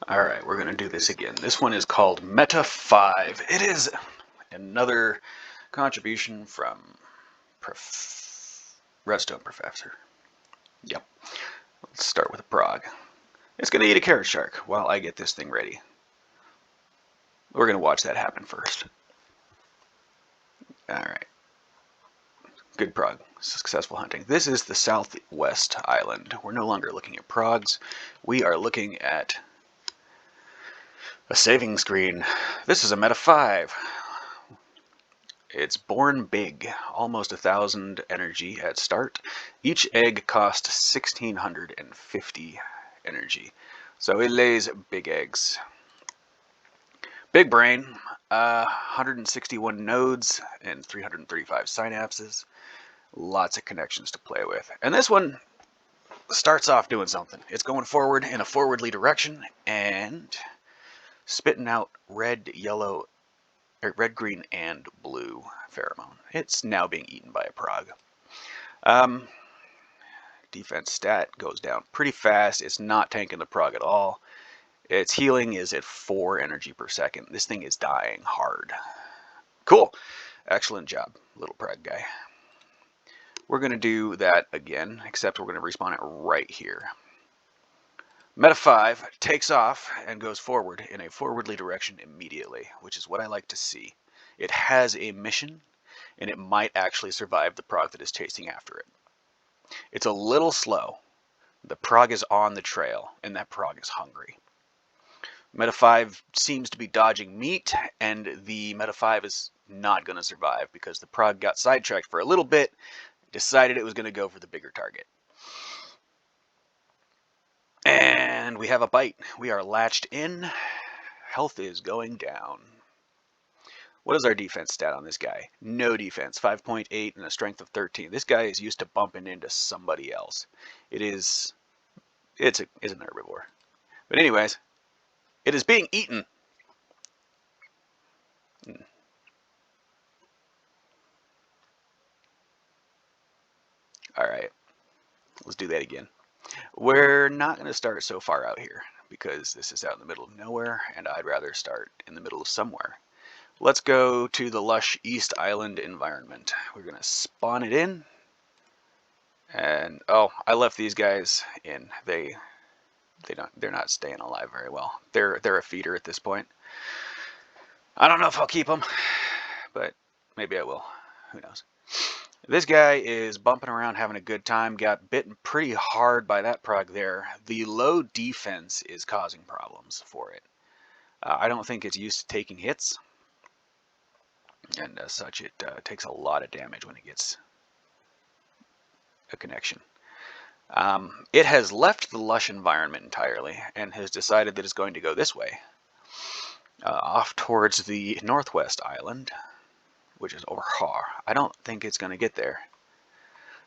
Alright, we're going to do this again. This one is called META5. It is another contribution from Redstone Professor. Yep. Let's start with a prog. It's going to eat a carrot shark while I get this thing ready. We're going to watch that happen first. Alright. Good prog. Successful hunting. This is the southwest island. We're no longer looking at progs. We are looking at a saving screen. This is a META5. It's born big, almost 1,000 energy at start. Each egg costs 1,650 energy. So it lays big eggs. Big brain, 161 nodes and 335 synapses. Lots of connections to play with. And this one starts off doing something. It's going forward in a forwardly direction and spitting out red, yellow, red, green, and blue pheromone. It's now being eaten by a prog. Defense stat goes down pretty fast. It's not tanking the prog at all. Its healing is at 4 energy per second. This thing is dying hard. Cool. Excellent job, little prog guy. We're going to do that again, except we're going to respawn it right here. META5 takes off and goes forward in a forwardly direction immediately, which is what I like to see. It has a mission, and it might actually survive the prog that is chasing after it. It's a little slow. The prog is on the trail, and that prog is hungry. META5 seems to be dodging meat, and the META5 is not going to survive because the prog got sidetracked for a little bit, decided it was going to go for the bigger target. And we have a bite. We are latched in. Health is going down. What is our defense stat on this guy? No defense, 5.8 and a strength of 13. This guy is used to bumping into somebody else. It's an herbivore. But anyways, it is being eaten. Alright, let's do that again. We're not going to start so far out here because this is out in the middle of nowhere and I'd rather start in the middle of somewhere. Let's go to the lush East Island environment. We're going to spawn it in. And oh, I left these guys in. They're not staying alive very well. They're a feeder at this point. I don't know if I'll keep them, but maybe I will. Who knows? This guy is bumping around having a good time, got bitten pretty hard by that prog there. The low defense is causing problems for it. I don't think it's used to taking hits, and as such it takes a lot of damage when it gets a connection. It has left the lush environment entirely and has decided that it's going to go this way, off towards the northwest island, which is over here. I don't think it's going to get there.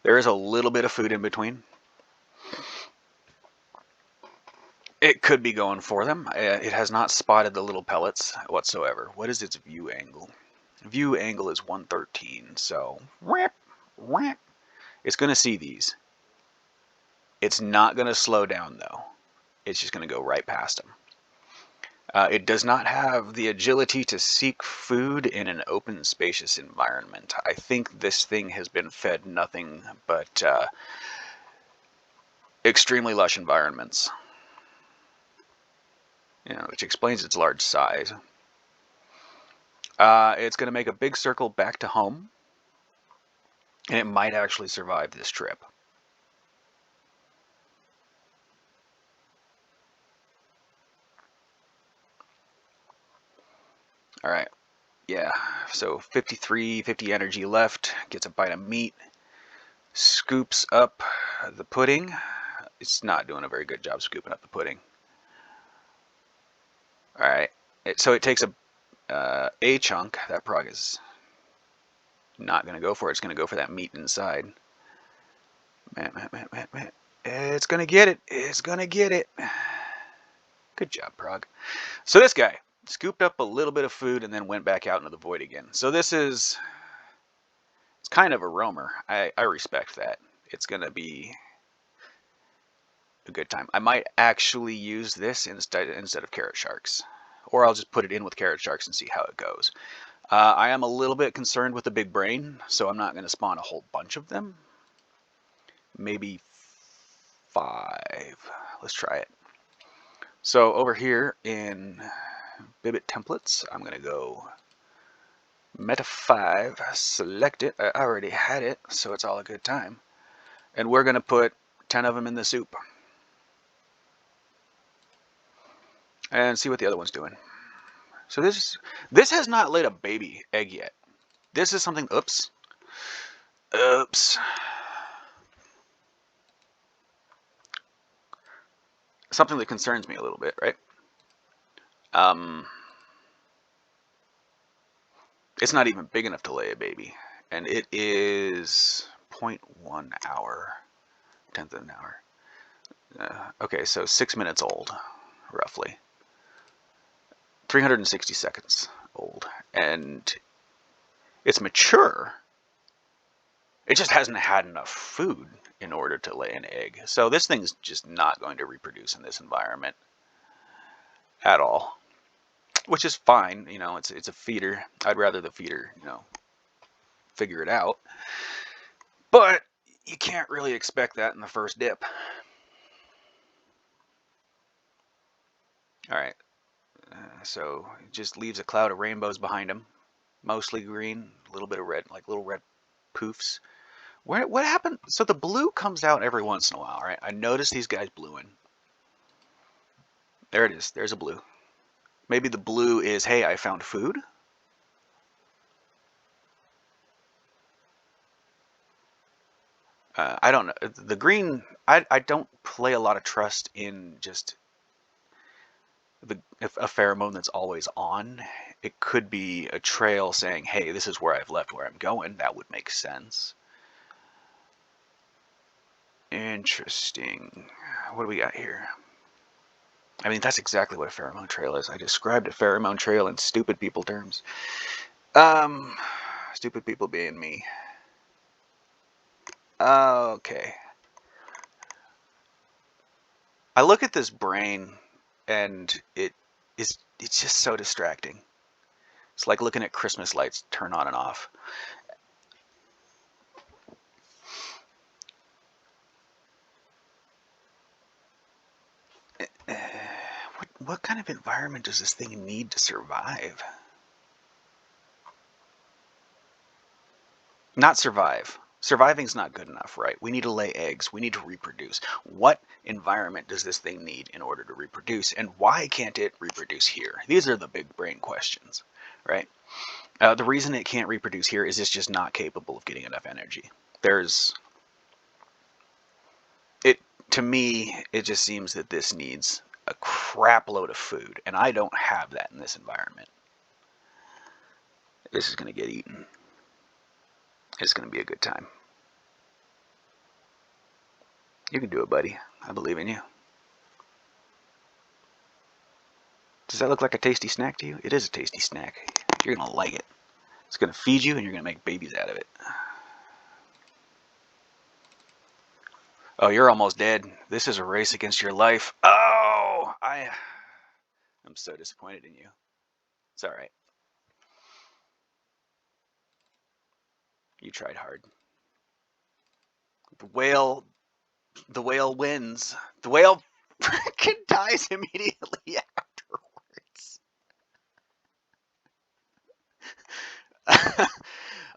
There is a little bit of food in between. It could be going for them. It has not spotted the little pellets whatsoever. What is its view angle? View angle is 113, so it's going to see these. It's not going to slow down though. It's just going to go right past them. It does not have the agility to seek food in an open, spacious environment. I think this thing has been fed nothing but extremely lush environments, which explains its large size. It's going to make a big circle back to home, and it might actually survive this trip. Alright, yeah, so 50 energy left, gets a bite of meat, scoops up the pudding. It's not doing a very good job scooping up the pudding. Alright, so it takes a chunk. That prog is not going to go for it. It's going to go for that meat inside. Man. It's going to get it. It's going to get it. Good job, prog. So this guy scooped up a little bit of food and then went back out into the void again. So it's kind of a roamer. I respect that. It's going to be a good time. I might actually use this instead of carrot sharks, or I'll just put it in with carrot sharks and see how it goes. I am a little bit concerned with the big brain, so I'm not going to spawn a whole bunch of them. Maybe 5. Let's try it. So over here in Bibit templates, I'm going to go META5, select it. I already had it, so it's all a good time. And we're going to put 10 of them in the soup. And see what the other one's doing. So this has not laid a baby egg yet. This is something, oops. Something that concerns me a little bit, right? It's not even big enough to lay a baby. And it is 0.1 hour, 10th of an hour. Okay, so 6 minutes old, roughly. 360 seconds old. And it's mature. It just hasn't had enough food in order to lay an egg. So this thing's just not going to reproduce in this environment at all. Which is fine, you know, it's a feeder. I'd rather the feeder, you know, figure it out. But you can't really expect that in the first dip. Alright, so it just leaves a cloud of rainbows behind him. Mostly green, a little bit of red, like little red poofs. What happened? So the blue comes out every once in a while, right? I noticed these guys bluing. There it is, there's a blue. Maybe the blue is, hey, I found food? I don't know. The green, I don't play a lot of trust in just if a pheromone that's always on. It could be a trail saying, hey, this is where I've left where I'm going. That would make sense. Interesting. What do we got here? I mean, that's exactly what a pheromone trail is. I described a pheromone trail in stupid people terms. Stupid people being me. Okay. I look at this brain and it's just so distracting. It's like looking at Christmas lights turn on and off. What kind of environment does this thing need to survive? Not survive. Surviving's not good enough, right? We need to lay eggs. We need to reproduce. What environment does this thing need in order to reproduce? And why can't it reproduce here? These are the big brain questions, right? The reason it can't reproduce here is it's just not capable of getting enough energy. To me, it just seems that this needs a crap load of food, and I don't have that in this environment. This is going to get eaten. It's going to be a good time. You can do it, buddy. I believe in you. Does that look like a tasty snack to you? It is a tasty snack. You're going to like it. It's going to feed you, and you're going to make babies out of it. Oh, you're almost dead. This is a race against your life. Oh, I'm so disappointed in you. It's all right. You tried hard. The whale wins. The whale freaking dies immediately afterwards.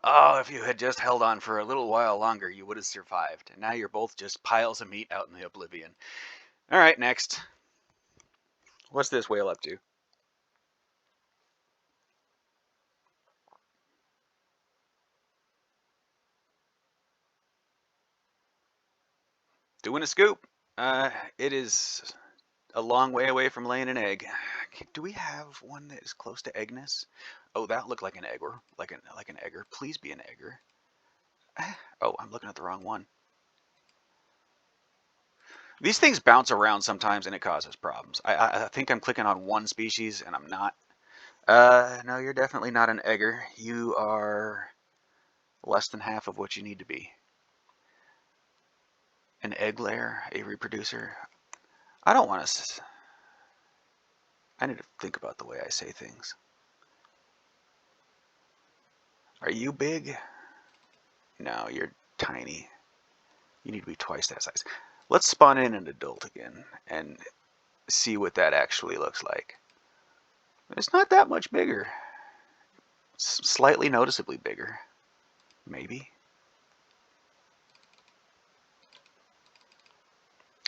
Oh, if you had just held on for a little while longer, you would have survived. And now you're both just piles of meat out in the oblivion. All right, next. What's this whale up to? Doing a scoop. It is a long way away from laying an egg. Do we have one that is close to eggness? Oh, that looked like an egger. Like an egger. Please be an egger. Oh, I'm looking at the wrong one. These things bounce around sometimes and it causes problems. I think I'm clicking on one species and I'm not. No, you're definitely not an egger. You are less than half of what you need to be. An egg layer, a reproducer. I don't want to... I need to think about the way I say things. Are you big? No, you're tiny. You need to be twice that size. Let's spawn in an adult again and see what that actually looks like. It's not that much bigger. It's slightly noticeably bigger. Maybe.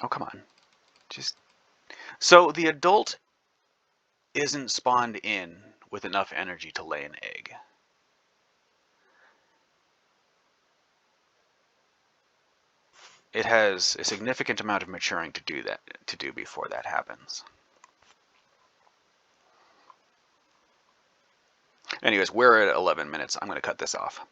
Oh, come on. So the adult isn't spawned in with enough energy to lay an egg. It has a significant amount of maturing to do before that happens. Anyways, we're at 11 minutes. I'm going to cut this off.